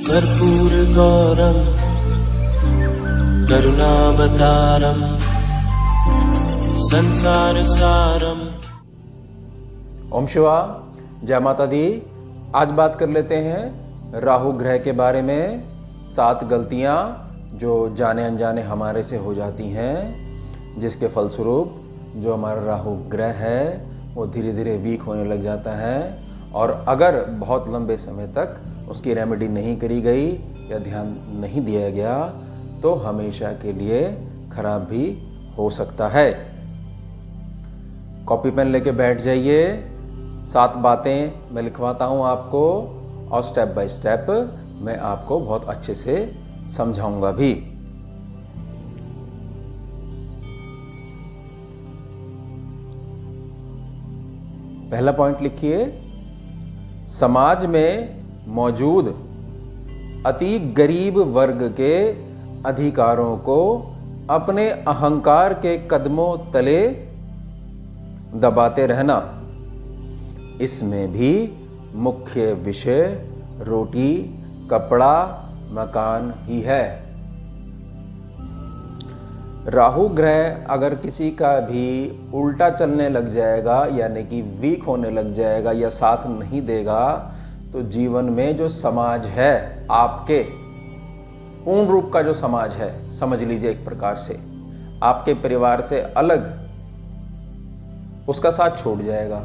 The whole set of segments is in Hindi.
कर्पूरगौरं करुणावतारं संसारसारं। ओम शिवा, जय माता दी। आज बात कर लेते हैं राहु ग्रह के बारे में। 7 गलतियां जो जाने अनजाने हमारे से हो जाती हैं, जिसके फलस्वरूप जो हमारा राहु ग्रह है वो धीरे धीरे वीक होने लग जाता है, और अगर बहुत लंबे समय तक उसकी रेमेडी नहीं करी गई या ध्यान नहीं दिया गया तो हमेशा के लिए खराब भी हो सकता है। कॉपी पेन लेके बैठ जाइए। 7 बातें मैं लिखवाता हूँ आपको, और स्टेप बाय स्टेप मैं आपको बहुत अच्छे से समझाऊंगा भी। पहला पॉइंट लिखिए, समाज में मौजूद अति गरीब वर्ग के अधिकारों को अपने अहंकार के कदमों तले दबाते रहना। इसमें भी मुख्य विषय रोटी, कपड़ा, मकान ही है। राहु ग्रह अगर किसी का भी उल्टा चलने लग जाएगा, यानी कि वीक होने लग जाएगा या साथ नहीं देगा, तो जीवन में जो समाज है, आपके पूर्ण रूप का जो समाज है, समझ लीजिए एक प्रकार से आपके परिवार से अलग, उसका साथ छूट जाएगा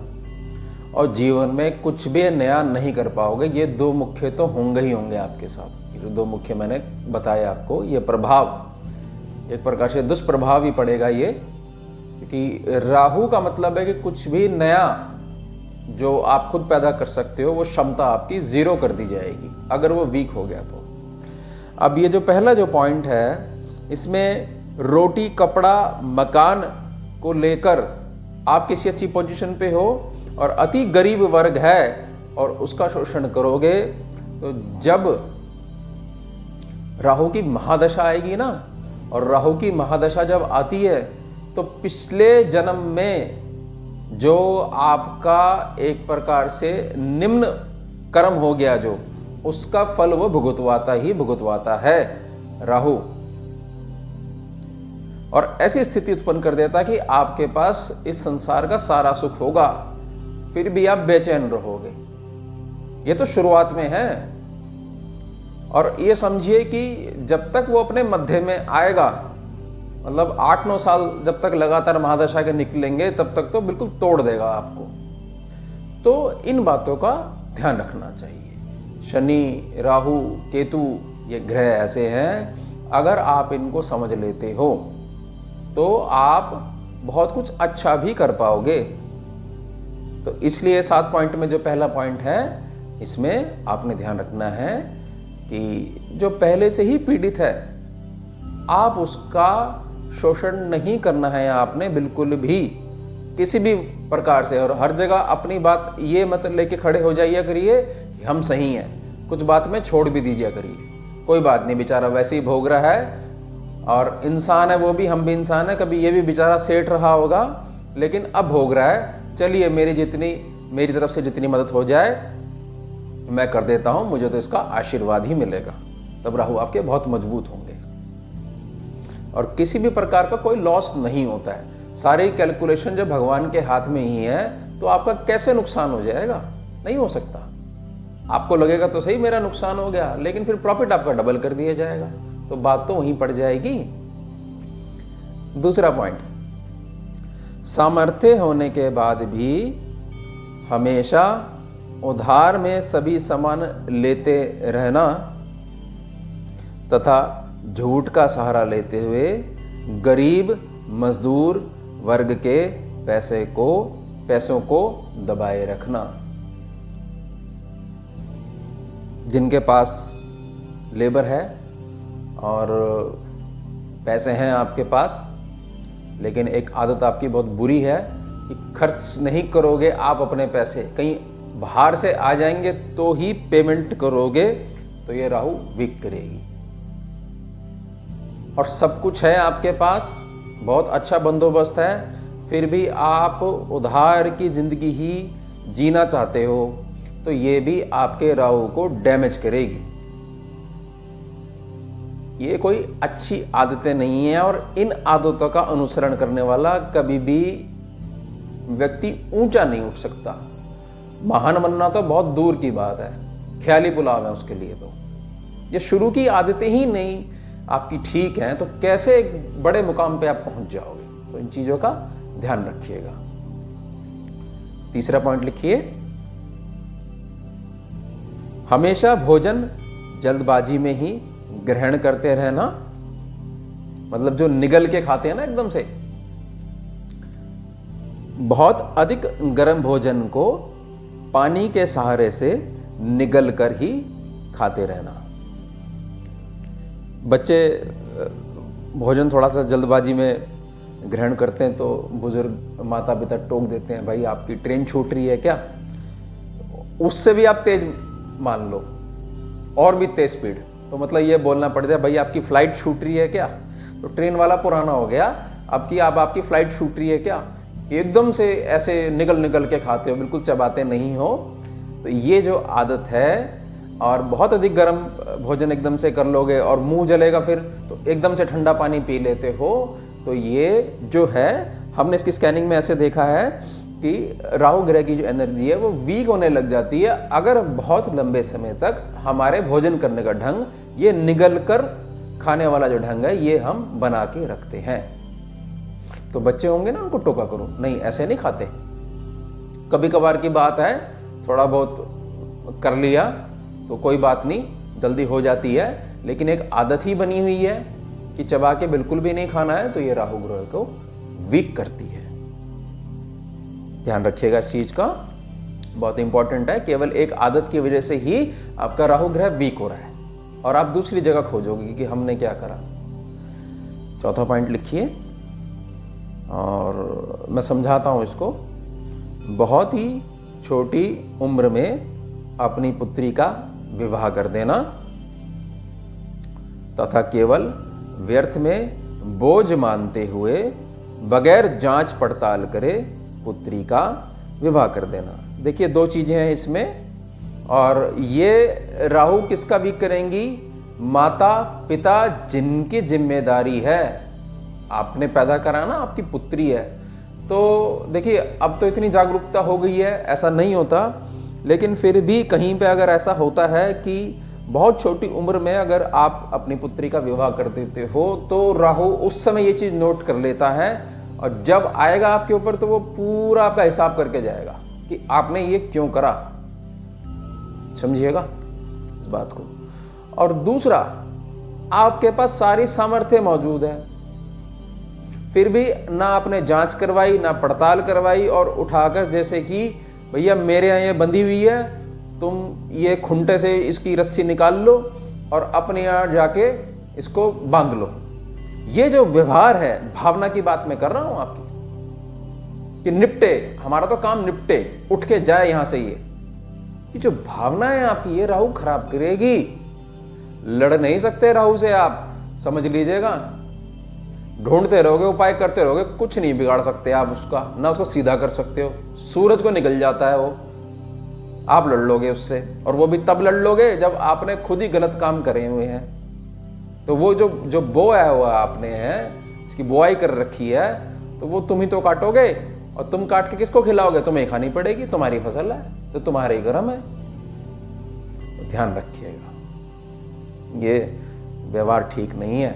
और जीवन में कुछ भी नया नहीं कर पाओगे। ये 2 मुख्य तो होंगे ही होंगे आपके साथ। ये 2 मुख्य मैंने बताया आपको। ये प्रभाव एक प्रकार से दुष्प्रभाव ही पड़ेगा ये, क्योंकि राहु का मतलब है कि कुछ भी नया जो आप खुद पैदा कर सकते हो वो क्षमता आपकी 0 कर दी जाएगी अगर वो वीक हो गया तो। अब ये जो पहला जो पॉइंट है, इसमें रोटी, कपड़ा, मकान को लेकर आप किसी अच्छी पोजीशन पे हो और अति गरीब वर्ग है और उसका शोषण करोगे, तो जब राहु की महादशा आएगी ना, और राहु की महादशा जब आती है तो पिछले जन्म में जो आपका एक प्रकार से निम्न कर्म हो गया, जो उसका फल वो भुगतवाता ही भुगतवाता है राहु। और ऐसी स्थिति उत्पन्न कर देता कि आपके पास इस संसार का सारा सुख होगा, फिर भी आप बेचैन रहोगे। ये तो शुरुआत में है। और ये समझिए कि जब तक वो अपने मध्य में आएगा, मतलब 8-9 साल जब तक लगातार महादशा के निकलेंगे, तब तक तो बिल्कुल तोड़ देगा आपको। तो इन बातों का ध्यान रखना चाहिए। शनि, राहु, केतु ये ग्रह ऐसे हैं, अगर आप इनको समझ लेते हो तो आप बहुत कुछ अच्छा भी कर पाओगे। तो इसलिए 7 पॉइंट में जो पहला पॉइंट है, इसमें आपने ध्यान रखना है कि जो पहले से ही पीड़ित है, आप उसका शोषण नहीं करना है आपने बिल्कुल भी, किसी भी प्रकार से। और हर जगह अपनी बात ये मत लेके खड़े हो जाइए करिए कि हम सही हैं, कुछ बात में छोड़ भी दीजिए करिए। कोई बात नहीं, बेचारा वैसे ही भोग रहा है, और इंसान है वो भी, हम भी इंसान है, कभी ये भी बेचारा सेठ रहा होगा लेकिन अब भोग रहा है। चलिए मेरी तरफ से जितनी मदद हो जाए मैं कर देता हूं, मुझे तो इसका आशीर्वाद ही मिलेगा। तब राहु आपके बहुत मजबूत होंगे और किसी भी प्रकार का कोई लॉस नहीं होता है। सारी कैलकुलेशन जब भगवान के हाथ में ही है तो आपका कैसे नुकसान हो जाएगा? नहीं हो सकता। आपको लगेगा तो सही मेरा नुकसान हो गया, लेकिन फिर प्रॉफिट आपका डबल कर दिया जाएगा, तो बात तो वहीं पड़ जाएगी। दूसरा पॉइंट, सामर्थ्य होने के बाद भी हमेशा उधार में सभी सामान लेते रहना तथा झूठ का सहारा लेते हुए गरीब मजदूर वर्ग के पैसों को दबाए रखना। जिनके पास लेबर है और पैसे हैं आपके पास, लेकिन एक आदत आपकी बहुत बुरी है कि खर्च नहीं करोगे आप अपने पैसे, कहीं बाहर से आ जाएंगे तो ही पेमेंट करोगे, तो ये राहु वीक करेगी। और सब कुछ है आपके पास, बहुत अच्छा बंदोबस्त है, फिर भी आप उधार की जिंदगी ही जीना चाहते हो, तो ये भी आपके राहु को डैमेज करेगी। ये कोई अच्छी आदतें नहीं है, और इन आदतों का अनुसरण करने वाला कभी भी व्यक्ति ऊंचा नहीं उठ सकता। महान बनना तो बहुत दूर की बात है, ख्याली पुलाव है उसके लिए। तो ये शुरू की आदतें ही नहीं आपकी ठीक हैं, तो कैसे एक बड़े मुकाम पे आप पहुंच जाओगे? तो इन चीजों का ध्यान रखिएगा। तीसरा पॉइंट लिखिए, हमेशा भोजन जल्दबाजी में ही ग्रहण करते रहना, मतलब जो निगल के खाते हैं ना एकदम से। बहुत अधिक गर्म भोजन को पानी के सहारे से निगल कर ही खाते रहना। बच्चे भोजन थोड़ा सा जल्दबाजी में ग्रहण करते हैं तो बुजुर्ग माता पिता टोक देते हैं, भाई आपकी ट्रेन छूट रही है क्या? उससे भी आप तेज मान लो, और भी तेज स्पीड, तो मतलब ये बोलना पड़ जाए भाई आपकी फ्लाइट छूट रही है क्या? तो ट्रेन वाला पुराना हो गया, आपकी फ्लाइट छूट रही है क्या? एकदम से ऐसे निगल के खाते हो, बिल्कुल चबाते नहीं हो। तो ये जो आदत है, और बहुत अधिक गर्म भोजन एकदम से कर लोगे और मुंह जलेगा फिर, तो एकदम से ठंडा पानी पी लेते हो, तो ये जो है, हमने इसकी स्कैनिंग में ऐसे देखा है कि राहु ग्रह की जो एनर्जी है वो वीक होने लग जाती है अगर बहुत लंबे समय तक हमारे भोजन करने का ढंग, ये निगल कर खाने वाला जो ढंग है, ये हम बना के रखते हैं। तो बच्चे होंगे ना, उनको टोका करो, नहीं ऐसे नहीं खाते। कभी कभार की बात है, थोड़ा बहुत कर लिया तो कोई बात नहीं, जल्दी हो जाती है, लेकिन एक आदत ही बनी हुई है कि चबा के बिल्कुल भी नहीं खाना है, तो ये राहु ग्रह को वीक करती है। ध्यान रखिएगा इस चीज का, बहुत इंपॉर्टेंट है। केवल एक आदत की वजह से ही आपका राहु ग्रह वीक हो रहा है और आप दूसरी जगह खोजोगे कि हमने क्या करा। चौथा पॉइंट लिखिए, और मैं समझाता हूं इसको। बहुत ही छोटी उम्र में अपनी पुत्री का विवाह कर देना तथा केवल व्यर्थ में बोझ मानते हुए बगैर जांच पड़ताल करे पुत्री का विवाह कर देना। देखिए, दो चीजें हैं इसमें, और ये राहु किसका भी करेंगी? माता पिता जिनकी जिम्मेदारी है, आपने पैदा करा ना, आपकी पुत्री है। तो देखिए, अब तो इतनी जागरूकता हो गई है, ऐसा नहीं होता, लेकिन फिर भी कहीं पे अगर ऐसा होता है कि बहुत छोटी उम्र में अगर आप अपनी पुत्री का विवाह कर देते हो, तो राहु उस समय ये चीज नोट कर लेता है, और जब आएगा आपके ऊपर तो वो पूरा आपका हिसाब करके जाएगा कि आपने ये क्यों करा। समझिएगा इस बात को। और दूसरा, आपके पास सारी सामर्थ्य मौजूद है, फिर भी ना आपने जांच करवाई, ना पड़ताल करवाई, और उठाकर जैसे कि भैया मेरे यहाँ ये बंधी हुई है, तुम ये खुंटे से इसकी रस्सी निकाल लो और अपने यहाँ जाके इसको बांध लो। ये जो व्यवहार है, भावना की बात मैं कर रहा हूं आपकी, कि निपटे, हमारा तो काम निपटे, उठ के जाए यहां से। ये जो भावना है आपकी, ये राहु खराब करेगी। लड़ नहीं सकते राहु से आप, समझ लीजिएगा। ढूंढते रहोगे, उपाय करते रहोगे, कुछ नहीं बिगाड़ सकते आप उसका, ना उसको सीधा कर सकते हो। सूरज को निकल जाता है वो, आप लड़ लोगे उससे, और वो भी तब लड़ लोगे जब आपने खुद ही गलत काम करे हुए हैं। तो वो जो बोया हुआ आपने है, इसकी बुआई कर रखी है, तो वो तुम ही तो काटोगे, और तुम काट के किसको खिलाओगे? तुम्हें खानी पड़ेगी, तुम्हारी फसल है तो तुम्हारे ही गर्म है। तो ध्यान रखिएगा, ये व्यवहार ठीक नहीं है।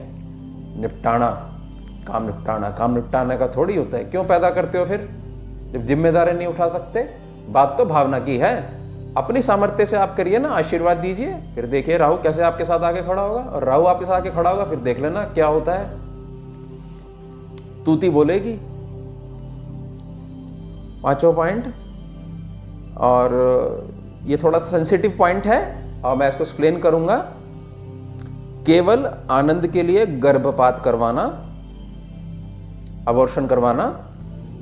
काम निपटाने का थोड़ी होता है। क्यों पैदा करते हो फिर, जब जिम्मेदारी नहीं उठा सकते? बात तो भावना की है, अपनी सामर्थ्य से आप करिए ना, आशीर्वाद दीजिए, फिर देखिए राहु कैसे आपके साथ आके खड़ा होगा। और राहु आपके साथ आके खड़ा होगा, फिर देख लेना क्या होता है, तूती बोलेगी। पांचों पॉइंट, और ये थोड़ा सेंसिटिव पॉइंट है और मैं इसको एक्सप्लेन करूंगा। केवल आनंद के लिए गर्भपात करवाना, अबॉर्शन करवाना,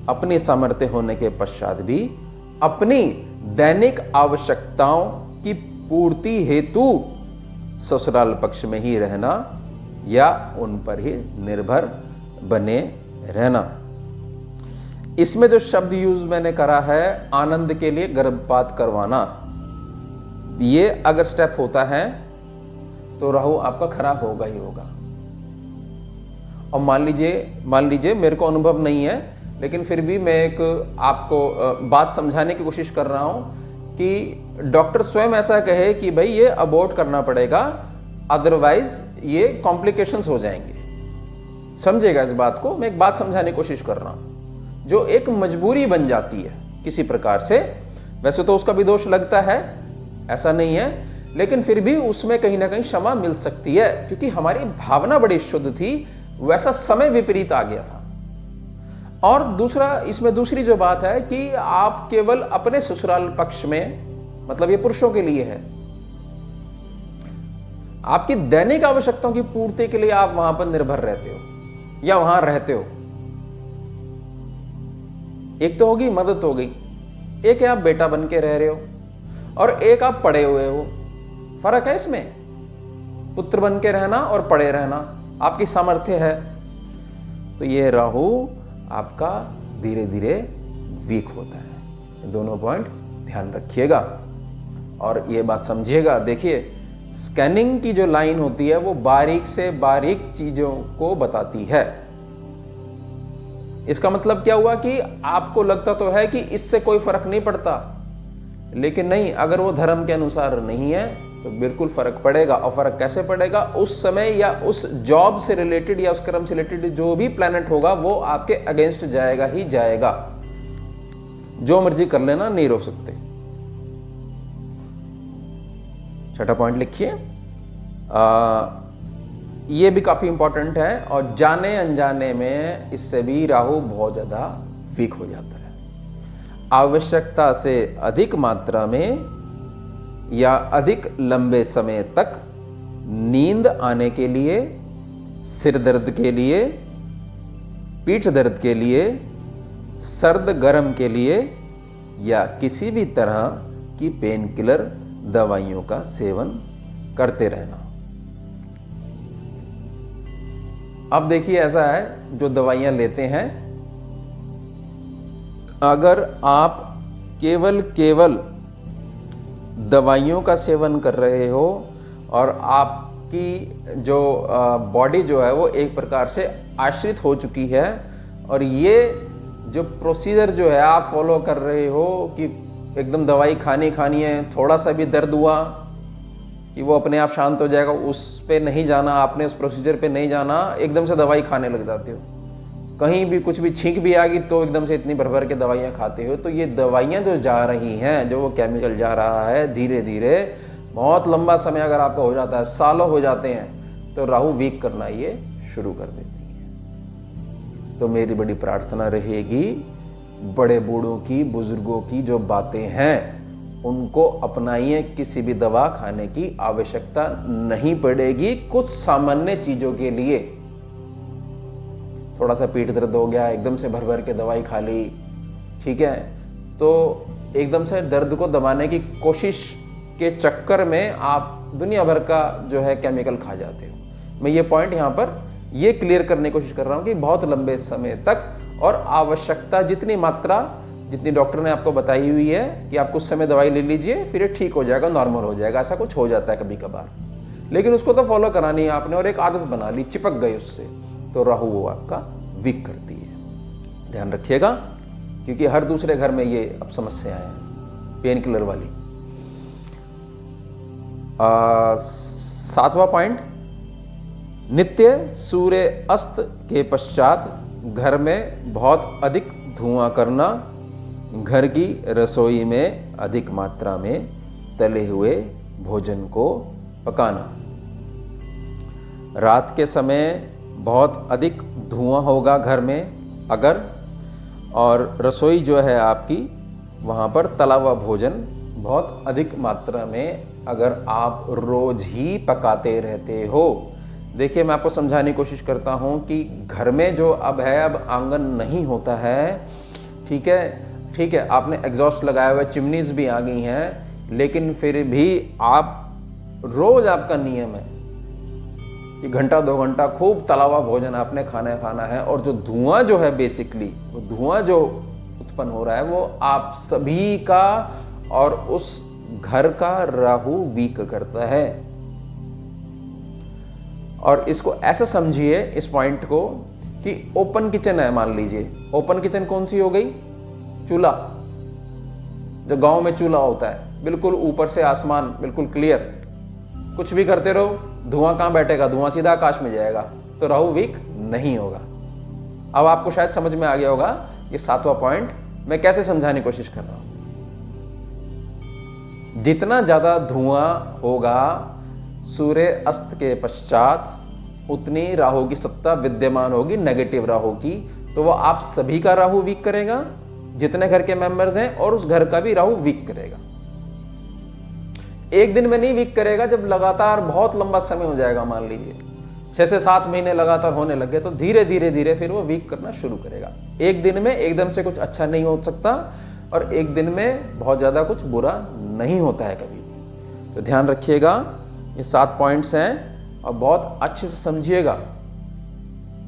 अपनी सामर्थ्य होने के पश्चात भी अपनी दैनिक आवश्यकताओं की पूर्ति हेतु ससुराल पक्ष में ही रहना या उन पर ही निर्भर बने रहना। इसमें जो शब्द यूज मैंने करा है, आनंद के लिए गर्भपात करवाना, ये अगर स्टेप होता है तो राहु आपका खराब होगा ही होगा। और मान लीजिए मेरे को अनुभव नहीं है, लेकिन फिर भी मैं एक आपको बात समझाने की कोशिश कर रहा हूं कि डॉक्टर स्वयं ऐसा कहे कि भाई ये अबॉर्ट करना पड़ेगा, अदरवाइज ये कॉम्प्लिकेशंस हो जाएंगे। समझेगा इस बात को, मैं एक बात समझाने की कोशिश कर रहा हूं। जो एक मजबूरी बन जाती है किसी प्रकार से, वैसे तो उसका भी दोष लगता है, ऐसा नहीं है, लेकिन फिर भी उसमें कहीं ना कहीं क्षमा मिल सकती है, क्योंकि हमारी भावना बड़ी शुद्ध थी, वैसा समय विपरीत आ गया था। और दूसरा, इसमें दूसरी जो बात है कि आप केवल अपने ससुराल पक्ष में, मतलब ये पुरुषों के लिए है, आपकी दैनिक आवश्यकताओं की पूर्ति के लिए आप वहां पर निर्भर रहते हो या वहां रहते हो। एक तो होगी मदद हो गई, एक है आप बेटा बन के रह रहे हो, और एक आप पड़े हुए हो। फर्क है इसमें, पुत्र बन के रहना और पड़े रहना, आपकी सामर्थ्य है। तो ये राहु आपका धीरे धीरे वीक होता है। दोनों पॉइंट ध्यान रखिएगा और ये बात समझिएगा। देखिए, स्कैनिंग की जो लाइन होती है वो बारीक से बारीक चीजों को बताती है। इसका मतलब क्या हुआ कि आपको लगता तो है कि इससे कोई फर्क नहीं पड़ता, लेकिन नहीं, अगर वो धर्म के अनुसार नहीं है तो बिल्कुल फर्क पड़ेगा। और फर्क कैसे पड़ेगा? उस समय या उस जॉब से रिलेटेड या उस कर्म से रिलेटेड जो भी प्लैनेट होगा वो आपके अगेंस्ट जाएगा ही जाएगा। जो मर्जी कर लेना, नहीं रोक सकते। छठा पॉइंट लिखिए, ये भी काफी इंपॉर्टेंट है, और जाने अनजाने में इससे भी राहु बहुत ज्यादा वीक हो जाता है। आवश्यकता से अधिक मात्रा में या अधिक लंबे समय तक नींद आने के लिए, सिर दर्द के लिए, पीठ दर्द के लिए, सर्द गर्म के लिए या किसी भी तरह की पेन किलर दवाइयों का सेवन करते रहना। अब देखिए, ऐसा है, जो दवाइयां लेते हैं, अगर आप केवल दवाइयों का सेवन कर रहे हो और आपकी जो बॉडी जो है वो एक प्रकार से आश्रित हो चुकी है, और ये जो प्रोसीजर जो है आप फॉलो कर रहे हो कि एकदम दवाई खानी है, थोड़ा सा भी दर्द हुआ कि वो अपने आप शांत हो जाएगा, उस पे नहीं जाना, आपने उस प्रोसीजर पे नहीं जाना, एकदम से दवाई खाने लग जाते हो। कहीं भी कुछ भी छींक भी आ गई तो एकदम से इतनी भर के दवाइयाँ खाते हो। तो ये दवाइयाँ जो जा रही हैं, जो वो केमिकल जा रहा है, धीरे धीरे बहुत लंबा समय अगर आपका हो जाता है, सालों हो जाते हैं, तो राहु वीक करना ये शुरू कर देती है। तो मेरी बड़ी प्रार्थना रहेगी, बड़े बूढ़ों की, बुजुर्गों की जो बातें हैं उनको अपनाइए। किसी भी दवा खाने की आवश्यकता नहीं पड़ेगी। कुछ सामान्य चीजों के लिए, थोड़ा सा पीठ दर्द हो गया, एकदम से भर के दवाई खा ली, ठीक है, तो एकदम से दर्द को दबाने की कोशिश के चक्कर में आप दुनिया भर का जो है केमिकल खा जाते हो। मैं ये पॉइंट यहाँ पर ये क्लियर करने की कोशिश कर रहा हूँ कि बहुत लंबे समय तक, और आवश्यकता जितनी मात्रा जितनी डॉक्टर ने आपको बताई हुई है कि आप कुछ समय दवाई ले लीजिए, फिर ये ठीक हो जाएगा, नॉर्मल हो जाएगा, ऐसा कुछ हो जाता है कभी कभार, लेकिन उसको तो फॉलो करानी है आपने, और एक आदत बना ली, चिपक गई उससे, तो राहु वो आपका वीक करती है। ध्यान रखिएगा, क्योंकि हर दूसरे घर में ये अब समस्याएं हैं पेन किलर वाली। 7वां पॉइंट, नित्य सूर्य अस्त के पश्चात घर में बहुत अधिक धुआं करना, घर की रसोई में अधिक मात्रा में तले हुए भोजन को पकाना। रात के समय बहुत अधिक धुआं होगा घर में अगर, और रसोई जो है आपकी, वहाँ पर तला हुआ भोजन बहुत अधिक मात्रा में अगर आप रोज ही पकाते रहते हो। देखिए, मैं आपको समझाने की कोशिश करता हूँ कि घर में जो अब है, अब आंगन नहीं होता है, ठीक है, आपने एग्जॉस्ट लगाया हुआ, चिमनीज भी आ गई हैं, लेकिन फिर भी आप रोज, आपका नियम है कि घंटा 2 घंटा खूब तला हुआ भोजन आपने खाना है, और जो धुआं जो है, बेसिकली वो धुआं जो उत्पन्न हो रहा है वो आप सभी का और उस घर का राहु वीक करता है। और इसको ऐसा समझिए इस पॉइंट को कि ओपन किचन है, मान लीजिए ओपन किचन कौन सी हो गई? चूल्हा, जो गांव में चूल्हा होता है, बिल्कुल ऊपर से आसमान बिल्कुल क्लियर, कुछ भी करते रहो धुआं कहां बैठेगा? धुआं सीधा आकाश में जाएगा, तो राहु वीक नहीं होगा। अब आपको शायद समझ में आ गया होगा ये 7वां पॉइंट मैं कैसे समझाने की कोशिश कर रहा हूं। जितना ज्यादा धुआं होगा सूर्य अस्त के पश्चात, उतनी राहु की सत्ता विद्यमान होगी, नेगेटिव राहु की, तो वो आप सभी का राहु वीक करेगा, जितने घर के मेंबर्स हैं, और उस घर का भी राहु वीक करेगा। एक दिन में नहीं वीक करेगा, जब लगातार बहुत लंबा समय हो जाएगा, मान लीजिए 6 से 7 महीने लगातार होने लगे, तो धीरे धीरे धीरे फिर वो वीक करना शुरू करेगा। एक दिन में एकदम से कुछ अच्छा नहीं हो सकता, और एक दिन में बहुत ज्यादा कुछ बुरा नहीं होता है कभी भी। तो ध्यान रखिएगा, ये 7 पॉइंट्स हैं और बहुत अच्छे से समझिएगा।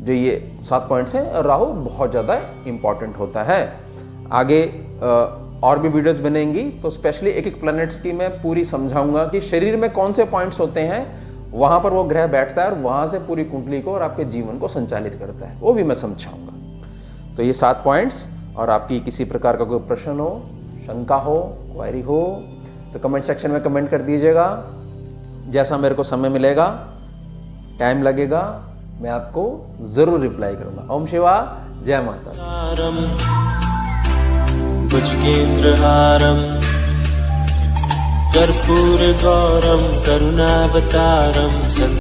जो ये 7 पॉइंट्स हैं, राहु बहुत ज्यादा इंपॉर्टेंट होता है। आगे और भी वीडियोस बनेंगी, तो स्पेशली एक एक प्लैनेट्स की मैं पूरी समझाऊंगा कि शरीर में कौन से पॉइंट्स होते हैं, वहां पर वो ग्रह बैठता है और वहां से पूरी कुंडली को और आपके जीवन को संचालित करता है, वो भी मैं समझाऊंगा। तो ये 7 पॉइंट्स, और आपकी किसी प्रकार का कोई प्रश्न हो, शंका हो, क्वेरी हो, तो कमेंट सेक्शन में कमेंट कर दीजिएगा। जैसा मेरे को समय मिलेगा, टाइम लगेगा, मैं आपको जरूर रिप्लाई करूंगा। ओम शिवा, जय माता। सारम भुजगेन्द्रहारम कर्पूर गौरम करुणावतारम